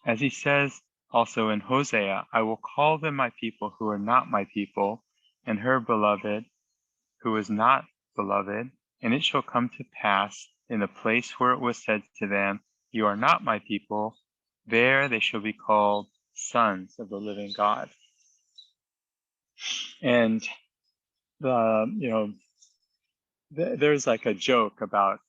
As he says also in Hosea, I will call them my people who are not my people, and her beloved who is not beloved. And it shall come to pass in the place where it was said to them, you are not my people, there they shall be called sons of the living God. And there's like a joke about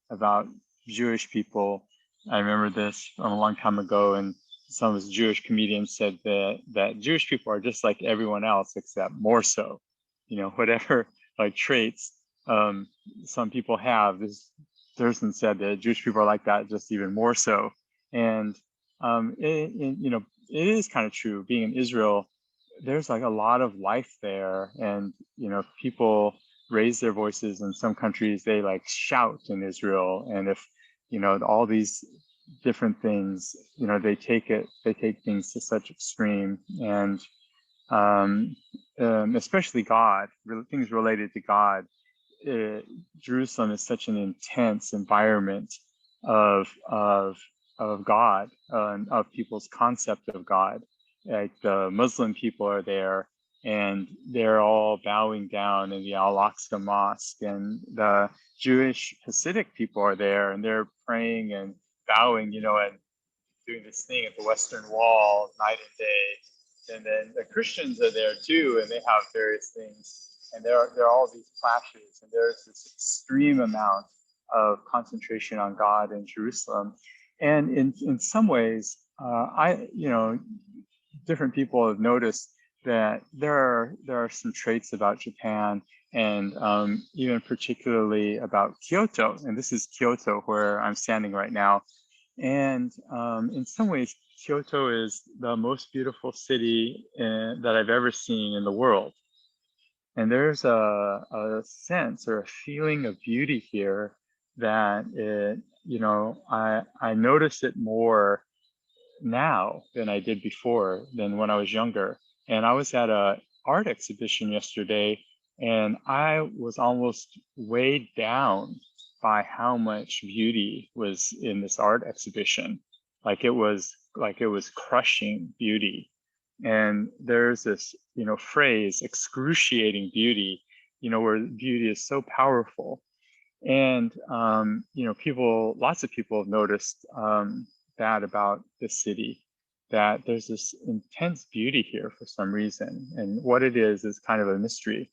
about Jewish people. I remember this from a long time ago, and some of the Jewish comedians said that Jewish people are just like everyone else, except more so. Whatever like traits some people have, this person said that Jewish people are like that, just even more so. And it is kind of true. Being in Israel, there's like a lot of life there, and people raise their voices. In some countries they like shout in Israel, and if all these different things, they take things to such extreme. And especially God, things related to God. Jerusalem is such an intense environment of God, and of people's concept of God. Like the Muslim people are there, and they're all bowing down in the Al-Aqsa Mosque, and the Jewish Hasidic people are there, and they're praying and bowing, and doing this thing at the Western Wall night and day. And then the Christians are there too, and they have various things. And there are all these clashes, and there's this extreme amount of concentration on God in Jerusalem. And in some ways, different people have noticed that there are some traits about Japan, and even particularly about Kyoto. And this is Kyoto, where I'm standing right now. And in some ways, Kyoto is the most beautiful city that I've ever seen in the world. And there's a sense or a feeling of beauty here that I notice it more now than I did before, than when I was younger. And I was at an art exhibition yesterday, and I was almost weighed down by how much beauty was in this art exhibition. Like it was crushing beauty. And there's this, phrase, excruciating beauty, where beauty is so powerful. And lots of people have noticed that about the city, that there's this intense beauty here for some reason, and what it is kind of a mystery.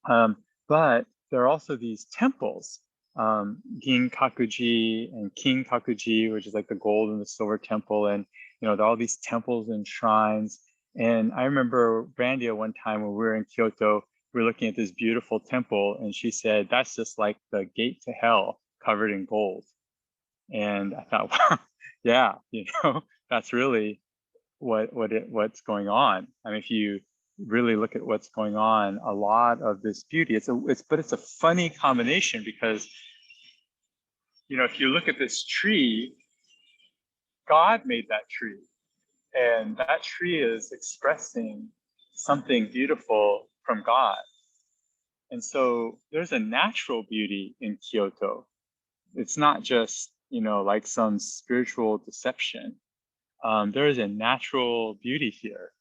But there are also these temples, Ginkakuji and Kinkakuji, which is like the gold and the silver temple, and there are all these temples and shrines. And I remember Brandia one time when we were in Kyoto, we were looking at this beautiful temple, and she said, "That's just like the gate to hell covered in gold." And I thought, wow, yeah, that's really what's going on. I mean, if you really look at what's going on, a lot of this beauty, it's a funny combination, because if you look at this tree, God made that tree, and that tree is expressing something beautiful from God. And so there's a natural beauty in Kyoto. It's not just like some spiritual deception. There is a natural beauty here.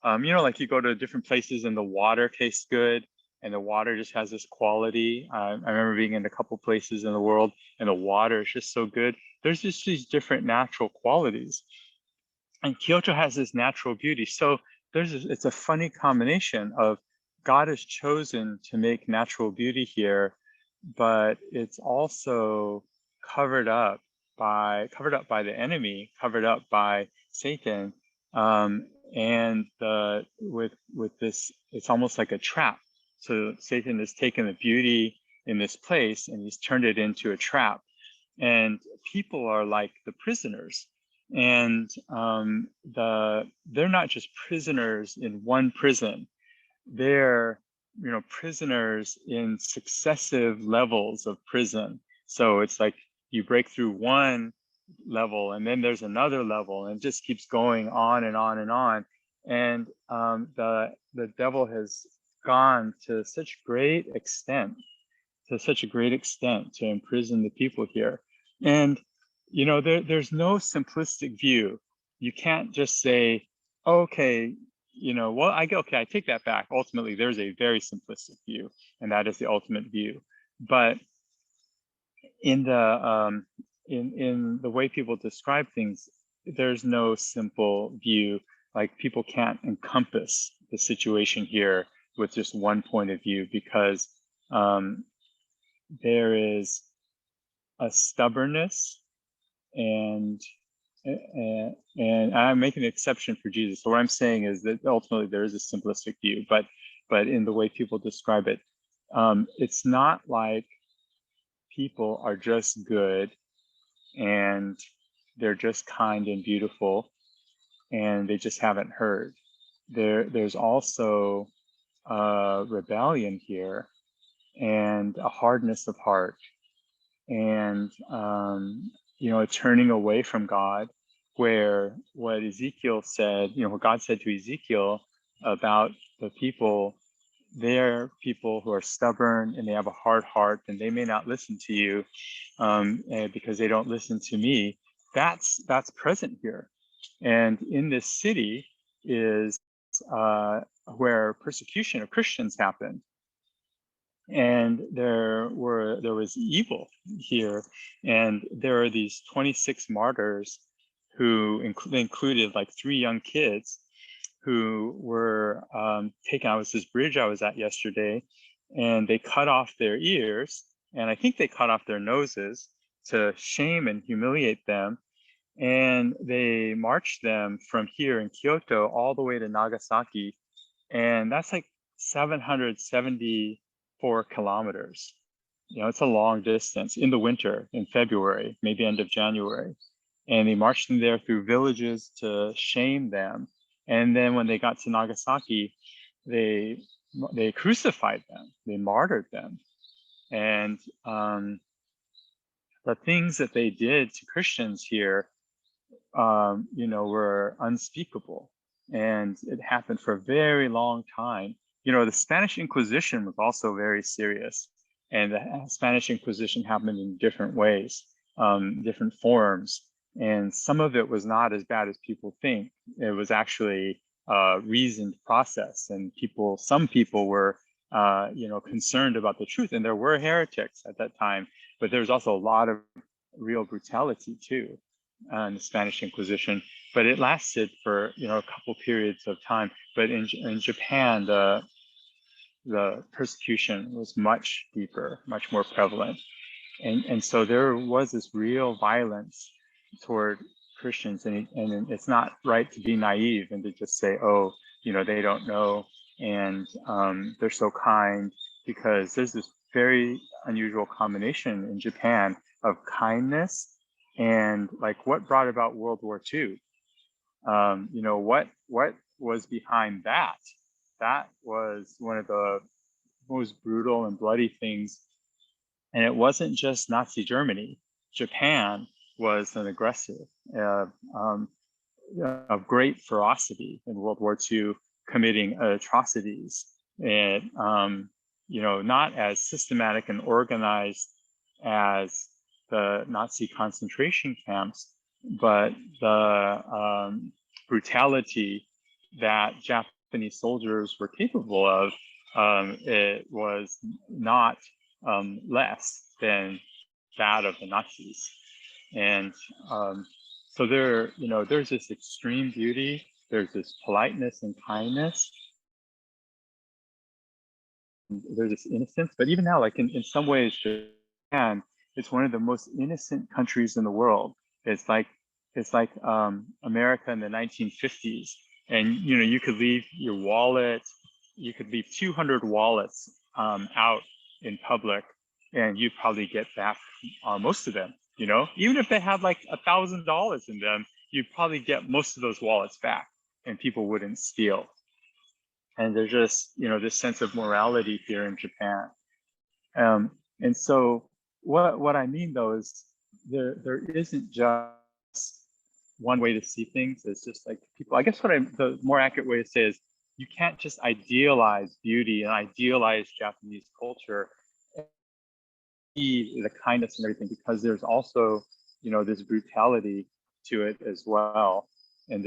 Like you go to different places and the water tastes good, and the water just has this quality. I remember being in a couple places in the world, and the water is just so good. There's just these different natural qualities. And Kyoto has this natural beauty. So it's a funny combination of God has chosen to make natural beauty here, but it's also covered up by the enemy, covered up by Satan. And with this, it's almost like a trap. So Satan has taken the beauty in this place and he's turned it into a trap. And people are like the prisoners. And they're not just prisoners in one prison. They're prisoners in successive levels of prison. So it's like you break through one level, and then there's another level, and it just keeps going on and on and on. And the devil has gone to such a great extent to imprison the people here. And there's no simplistic view. You can't just say, okay, well, I take that back. Ultimately, there's a very simplistic view, and that is the ultimate view. But in the way people describe things, there's no simple view. Like, people can't encompass the situation here with just one point of view, because um, there is a stubbornness, and and I'm making an exception for Jesus. So what I'm saying is that ultimately there is a simplistic view, but in the way people describe it, it's not like people are just good and they're just kind and beautiful and they just haven't heard. There's also rebellion here, and a hardness of heart, and a turning away from God, where what Ezekiel said, what God said to Ezekiel about the people, they're people who are stubborn and they have a hard heart, and they may not listen to you because they don't listen to me. That's present here, and in this city is where persecution of Christians happened, and there was evil here, and there are these 26 martyrs who included like 3 young kids who were taken. I was this bridge I was at yesterday, and they cut off their ears, and I think they cut off their noses to shame and humiliate them, and they marched them from here in Kyoto all the way to Nagasaki, and that's like 774 kilometers. It's a long distance in the winter, in February, maybe end of January. And they marched them there through villages to shame them. And then when they got to Nagasaki, they crucified them, they martyred them. And the things that they did to Christians here, were unspeakable. And it happened for a very long time. The Spanish Inquisition was also very serious. And the Spanish Inquisition happened in different ways, different forms. And some of it was not as bad as people think. It was actually a reasoned process. And some people were, concerned about the truth. And there were heretics at that time. But there was also a lot of real brutality too in the Spanish Inquisition, but it lasted for a couple periods of time. But in Japan, the persecution was much deeper, much more prevalent, and so there was this real violence toward Christians, and it's not right to be naive and to just say, oh, they don't know, and they're so kind, because there's this very unusual combination in Japan of kindness and like what brought about World War II. What was behind that? That was one of the most brutal and bloody things. And it wasn't just Nazi Germany. Japan was an aggressor of great ferocity in World War II, committing atrocities, and not as systematic and organized as the Nazi concentration camps, but the brutality that Japanese soldiers were capable of, it was not less than that of the Nazis. And so there's this extreme beauty, there's this politeness and kindness, there's this innocence. But even now, like in some ways, Japan, it's one of the most innocent countries in the world. It's like America in the 1950s, and you could leave your wallet, you could leave 200 wallets out in public, and you'd probably get back most of them. Even if they had like $1,000 in them, you'd probably get most of those wallets back, and people wouldn't steal. And there's just this sense of morality here in Japan. And so what I mean though is there isn't just one way to see things. It's just like people. I guess the more accurate way to say is you can't just idealize beauty and idealize Japanese culture, the kindness and everything, because there's also this brutality to it as well. And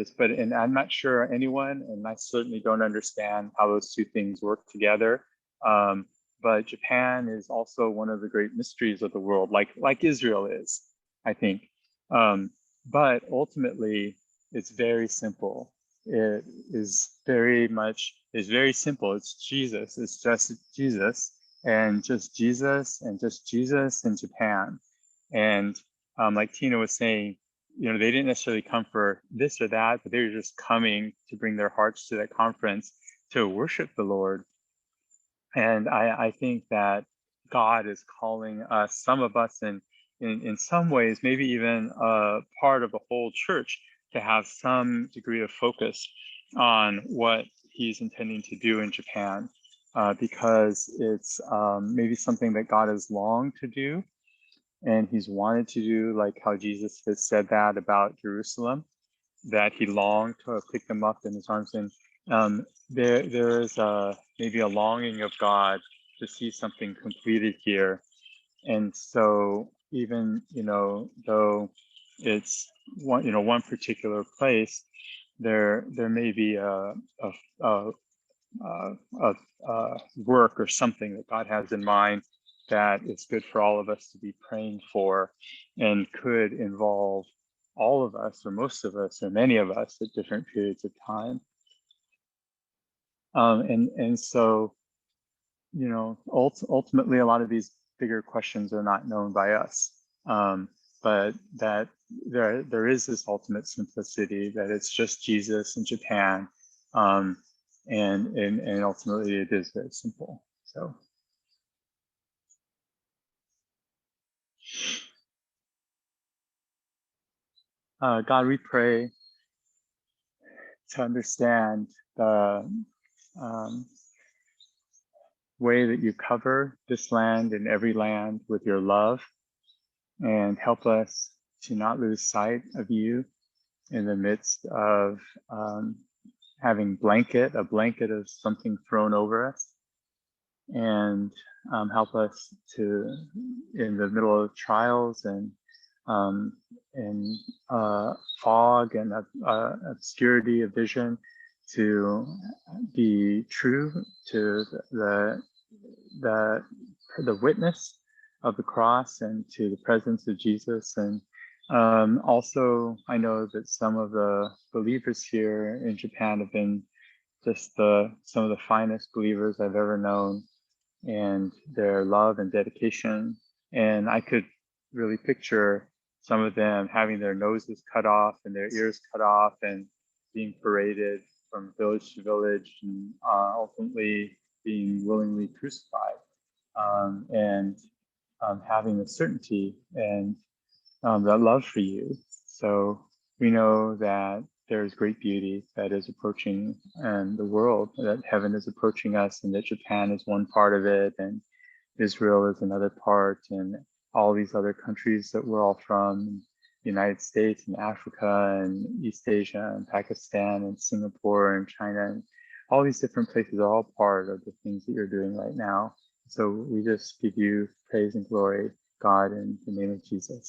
I'm not sure anyone, and I certainly don't understand how those two things work together. But Japan is also one of the great mysteries of the world, like Israel is, I think. But ultimately, it's very simple. It is very simple. It's Jesus. It's just Jesus and just Jesus and just Jesus in Japan. And like Tina was saying, they didn't necessarily come for this or that, but they were just coming to bring their hearts to that conference to worship the Lord. And I think that God is calling us, some of us in some ways, maybe even a part of the whole church, to have some degree of focus on what he's intending to do in Japan, because it's maybe something that God has longed to do and he's wanted to do, like how Jesus has said that about Jerusalem, that he longed to pick them up in his arms. And there is maybe a longing of God to see something completed here. And so even, though it's one particular place, there may be a work or something that God has in mind that is good for all of us to be praying for, and could involve all of us, or most of us, or many of us at different periods of time. And so, ultimately, a lot of these bigger questions are not known by us, but that there is this ultimate simplicity, that it's just Jesus in Japan, and ultimately it is very simple. So. God, we pray to understand the way that you cover this land and every land with your love, and help us to not lose sight of you in the midst of having a blanket of something thrown over us, and help us to, in the middle of trials and fog and obscurity of vision, to be true to the witness of the cross and to the presence of Jesus. And also, I know that some of the believers here in Japan have been just some of the finest believers I've ever known, and their love and dedication. And I could really picture some of them having their noses cut off and their ears cut off and being paraded from village to village, and ultimately being willingly crucified, and having the certainty and that love for you. So we know that there's great beauty that is approaching the world, that heaven is approaching us, and that Japan is one part of it, and Israel is another part, and all these other countries that we're all from, the United States and Africa and East Asia and Pakistan and Singapore and China, and all these different places are all part of the things that you're doing right now. So we just give you praise and glory, God, in the name of Jesus.